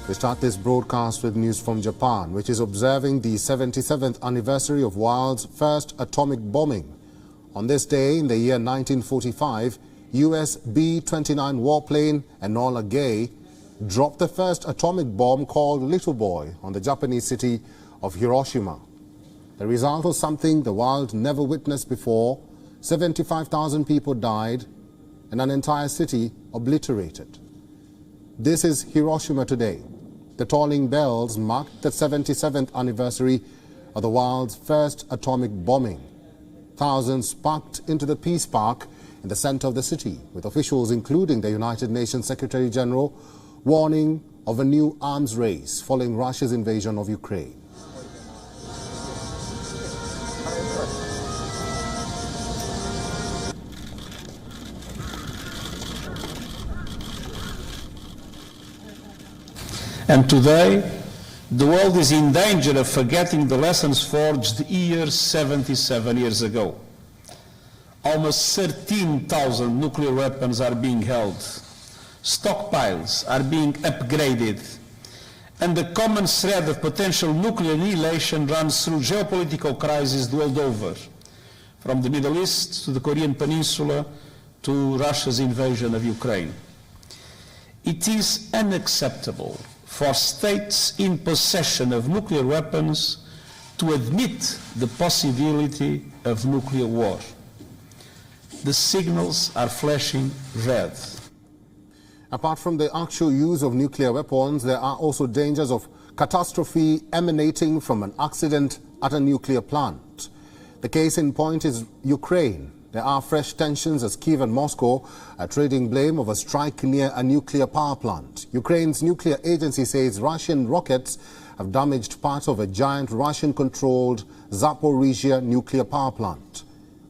We start this broadcast with news from Japan, which is observing the 77th anniversary of world's first atomic bombing. On this day in the year 1945, US B-29 warplane Enola Gay dropped the first atomic bomb called Little Boy on the Japanese city of Hiroshima. The result was something the world never witnessed before. 75,000 people died and an entire city obliterated. This is Hiroshima today. The tolling bells marked the 77th anniversary of the world's first atomic bombing. Thousands packed into the Peace Park in the center of the city, with officials including the United Nations Secretary General warning of a new arms race following Russia's invasion of Ukraine. And today, the world is in danger of forgetting the lessons forged 77 years ago. Almost 13,000 nuclear weapons are being held. Stockpiles are being upgraded. And the common thread of potential nuclear annihilation runs through geopolitical crises the world over, from the Middle East to the Korean Peninsula to Russia's invasion of Ukraine. It is unacceptable for states in possession of nuclear weapons to admit the possibility of nuclear war. The signals are flashing red. Apart from the actual use of nuclear weapons, there are also dangers of catastrophe emanating from an accident at a nuclear plant. The case in point is Ukraine. There are fresh tensions as Kyiv and Moscow are trading blame of a strike near a nuclear power plant. Ukraine's nuclear agency says Russian rockets have damaged part of a giant Russian-controlled Zaporizhia nuclear power plant.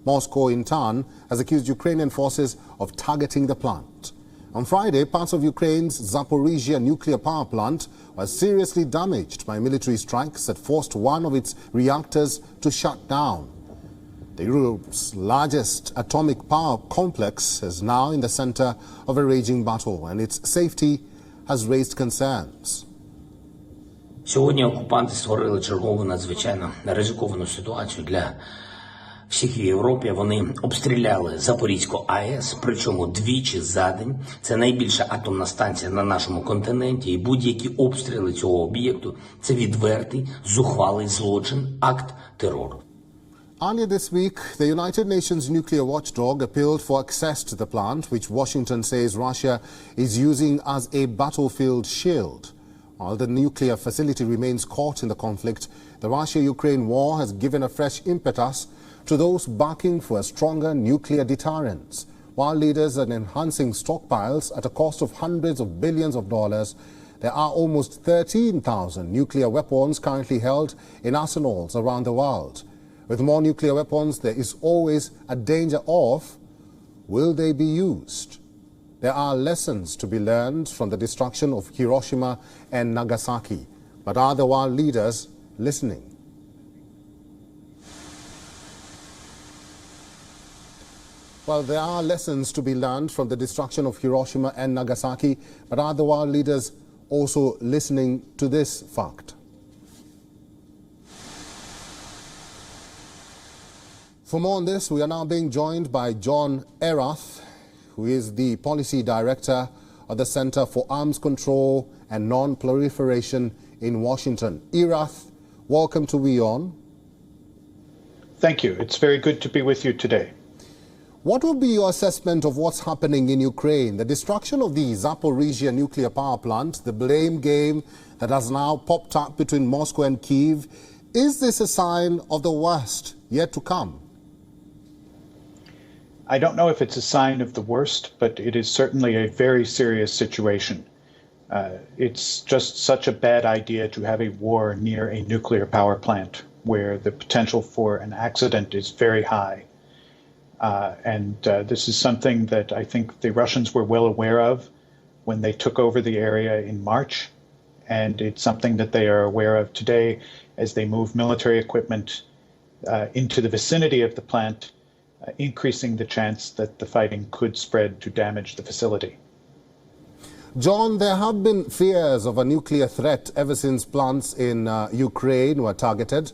Moscow, in turn, has accused Ukrainian forces of targeting the plant. On Friday, parts of Ukraine's Zaporizhia nuclear power plant were seriously damaged by military strikes that forced one of its reactors to shut down. The Europe's largest atomic power complex is now in the center of a raging battle, and its safety has raised concerns. Сьогодні окупанти створили чергову надзвичайно ризиковану ситуацію для всіх в Європі. Вони обстріляли Запорізьку АЕС, причому двічі за день. Це найбільша атомна станція на нашому континенті, і будь-які обстріли цього об'єкту – це відвертий, зухвалий злочин, акт терору. Earlier this week, the United Nations nuclear watchdog appealed for access to the plant, which Washington says Russia is using as a battlefield shield. While the nuclear facility remains caught in the conflict, the Russia-Ukraine war has given a fresh impetus to those barking for a stronger nuclear deterrence. While leaders are enhancing stockpiles at a cost of hundreds of billions of dollars, there are almost 13,000 nuclear weapons currently held in arsenals around the world. With more nuclear weapons, there is always a danger of, will they be used? There are lessons to be learned from the destruction of Hiroshima and Nagasaki. But are the world leaders listening? Well, there are lessons to be learned from the destruction of Hiroshima and Nagasaki. But are the world leaders also listening to this fact? For more on this, we are now being joined by John Erath, who is the Policy Director of the Center for Arms Control and Non-Proliferation in Washington. Erath, welcome to WION. Thank you. It's very good to be with you today. What would be your assessment of what's happening in Ukraine? The destruction of the Zaporizhia nuclear power plant, the blame game that has now popped up between Moscow and Kyiv. Is this a sign of the worst yet to come? I don't know if it's a sign of the worst, but it is certainly a very serious situation. It's just such a bad idea to have a war near a nuclear power plant where the potential for an accident is very high. This is something that I think the Russians were well aware of when they took over the area in March. And it's something that they are aware of today as they move military equipment into the vicinity of the plant, increasing the chance that the fighting could spread to damage the facility. John, there have been fears of a nuclear threat ever since plants in Ukraine were targeted.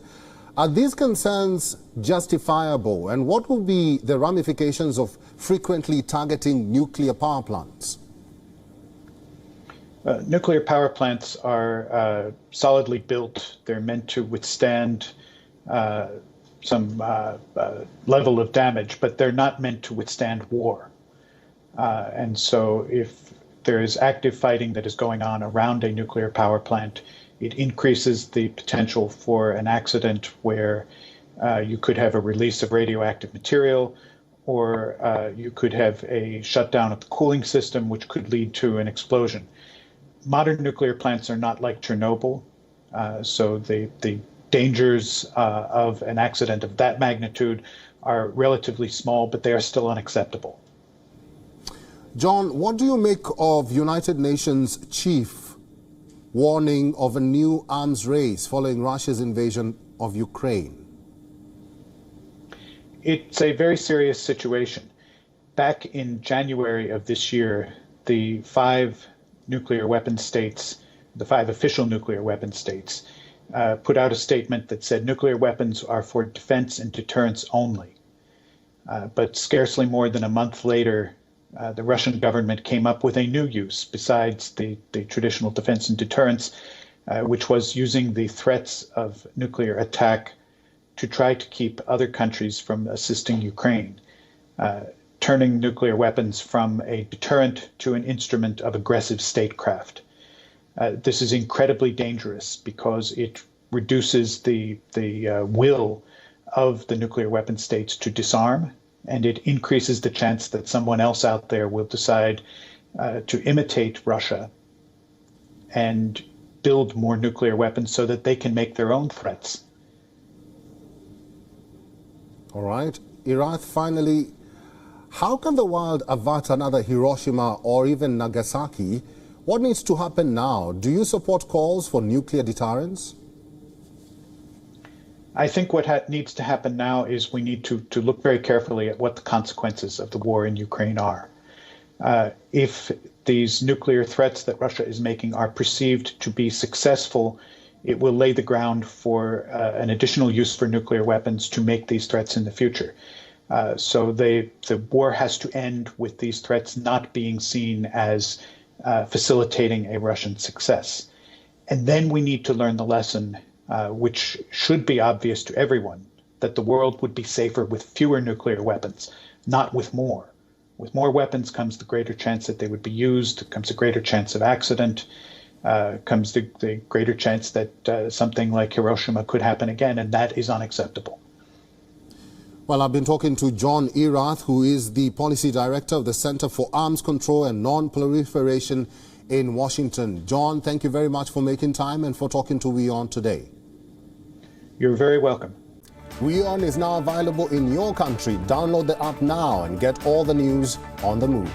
Are these concerns justifiable? And what will be the ramifications of frequently targeting nuclear power plants? Nuclear power plants are solidly built. They're meant to withstand some level of damage, but they're not meant to withstand war. And so if there is active fighting that is going on around a nuclear power plant, it increases the potential for an accident where you could have a release of radioactive material, or you could have a shutdown of the cooling system, which could lead to an explosion. Modern nuclear plants are not like Chernobyl, so the dangers of an accident of that magnitude are relatively small, but they are still unacceptable. John, what do you make of United Nations chief warning of a new arms race following Russia's invasion of Ukraine? It's a very serious situation. Back in January of this year, the five nuclear weapon states, the five official nuclear weapon states, put out a statement that said nuclear weapons are for defense and deterrence only. But scarcely more than a month later, the Russian government came up with a new use besides the traditional defense and deterrence, which was using the threats of nuclear attack to try to keep other countries from assisting Ukraine, turning nuclear weapons from a deterrent to an instrument of aggressive statecraft. This is incredibly dangerous because it reduces the will of the nuclear weapon states to disarm, and it increases the chance that someone else out there will decide to imitate Russia and build more nuclear weapons so that they can make their own threats. All right. Irath, finally, how can the world avert another Hiroshima or even Nagasaki? What needs to happen now? Do you support calls for nuclear deterrence? I think what needs to happen now is we need to look very carefully at what the consequences of the war in Ukraine are. If these nuclear threats that Russia is making are perceived to be successful, it will lay the ground for an additional use for nuclear weapons to make these threats in the future. So the war has to end with these threats not being seen as facilitating a Russian success. And then we need to learn the lesson, which should be obvious to everyone, that the world would be safer with fewer nuclear weapons, not with more. With more weapons comes the greater chance that they would be used, comes a greater chance of accident, comes the greater chance that something like Hiroshima could happen again, and that is unacceptable. Well, I've been talking to John Irath, who is the Policy Director of the Center for Arms Control and Non-Proliferation in Washington. John, thank you very much for making time and for talking to WION today. You're very welcome. WION is now available in your country. Download the app now and get all the news on the move.